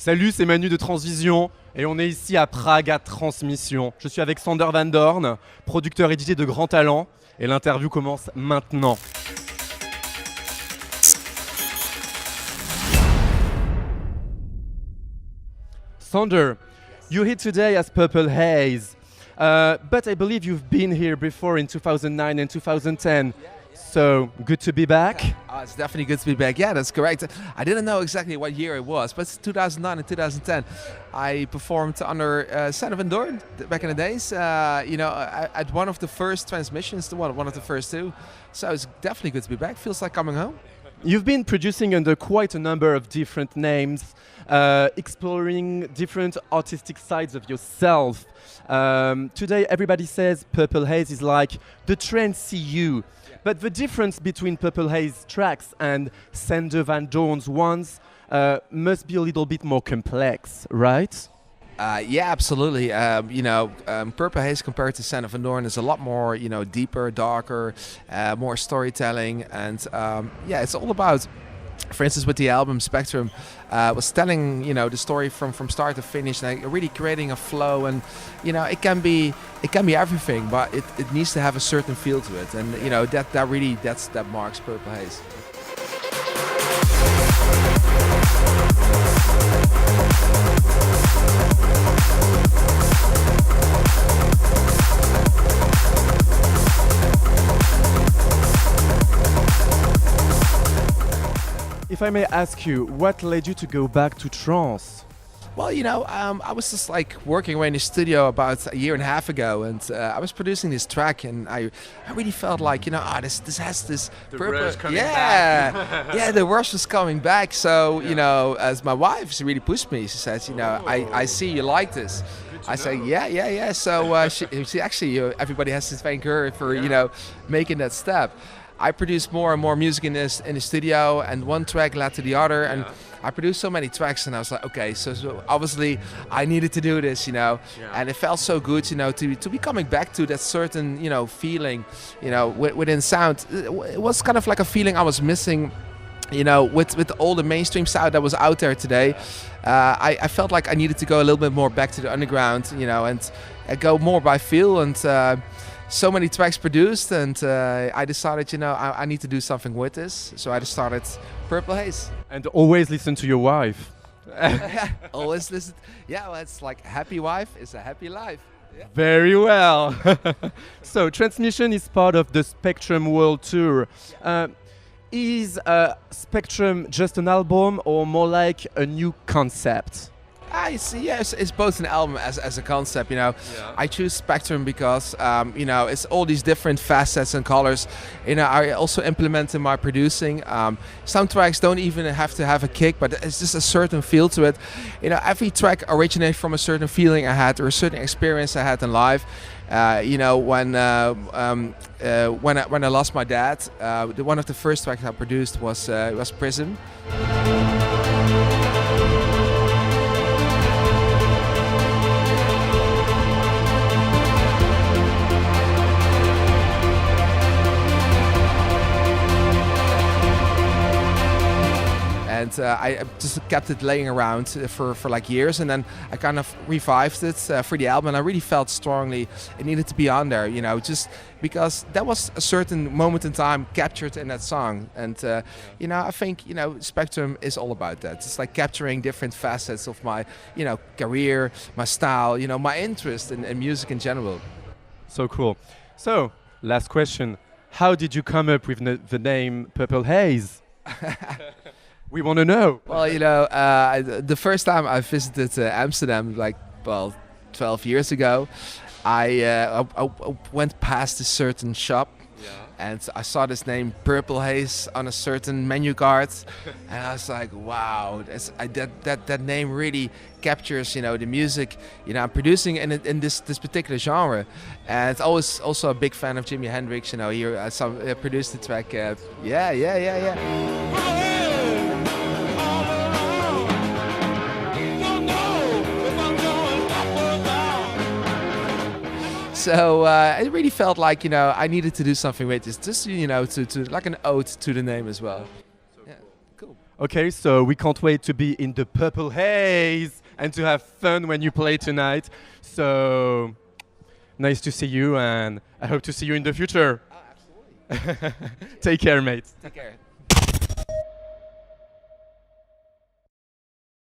Salut, c'est Manu de TranceVision et on est ici à Prague à Transmission. Je suis avec Sander Van Doorn, producteur et DJ de grand talent et l'interview commence maintenant. Sander, you're here today as Purple Haze, but I believe you've been here before in 2009 and 2010. So, good to be back. It's definitely good to be back. Yeah, that's correct. I didn't know exactly what year it was, but it's 2009 and 2010. I performed under Doorn back in the days, at one of the first transmissions, one of the first two. So it's definitely good to be back. Feels like coming home. You've been producing under quite a number of different names, exploring different artistic sides of yourself. Today, everybody says Purple Haze is like the trend CU. But the difference between Purple Haze tracks and Sander Van Doorn's ones must be a little bit more complex, right? Yeah, absolutely. Purple Haze compared to Sander Van Doorn is a lot more, deeper, darker, more storytelling, and it's all about. For instance, with the album Spectvm, was telling the story from start to finish, and really creating a flow. And it can be everything, but it needs to have a certain feel to it. And that marks Purple Haze. If I may ask you, what led you to go back to trance? Well, I was just working away in the studio about a year and a half ago, and I was producing this track, and I really felt like, this has this purpose. Yeah, the rush was coming back. So, as my wife, she really pushed me. She said, I see you like this. I say, yeah. So she actually, everybody has to thank her for, making that step. I produced more and more music in the studio, and one track led to the other, and I produced so many tracks, and I was like, okay, so obviously I needed to do this, and it felt so good, to be coming back to that certain, feeling, within sound. It was kind of like a feeling I was missing, with all the mainstream sound that was out there today. I felt like I needed to go a little bit more back to the underground, and go more by feel, and so many tracks produced, and I decided, I need to do something with this. So I just started Purple Haze. And always listen to your wife. Always listen. Yeah, well, it's like a happy wife is a happy life. Yeah. Very well. So Transmission is part of the Spectvm World Tour. Is Spectvm just an album or more like a new concept? I see. Yes, it's both an album as a concept. I choose Spectvm because it's all these different facets and colors. I also implement in my producing. Some tracks don't even have to have a kick, but it's just a certain feel to it. Every track originates from a certain feeling I had or a certain experience I had in life. When I lost my dad, one of the first tracks I produced was Prism. And I just kept it laying around for years, and then I kind of revived it for the album, and I really felt strongly it needed to be on there, just because that was a certain moment in time captured in that song. And I think Spectvm is all about that. It's like capturing different facets of my career, my style, my interest in music in general. So cool. So last question, how did you come up with the name Purple Haze? We want to know. Well, the first time I visited Amsterdam, 12 years ago, I went past a certain shop, and I saw this name Purple Haze on a certain menu card, and I was like, wow, that name really captures, the music, I'm producing in this particular genre. And I was also a big fan of Jimi Hendrix, he produced the track, yeah. So it really felt like, I needed to do something with this, just, to like an ode to the name as well. Yeah, cool. Okay, so we can't wait to be in the Purple Haze and to have fun when you play tonight. So nice to see you, and I hope to see you in the future. Absolutely. Take care, mate. Take care.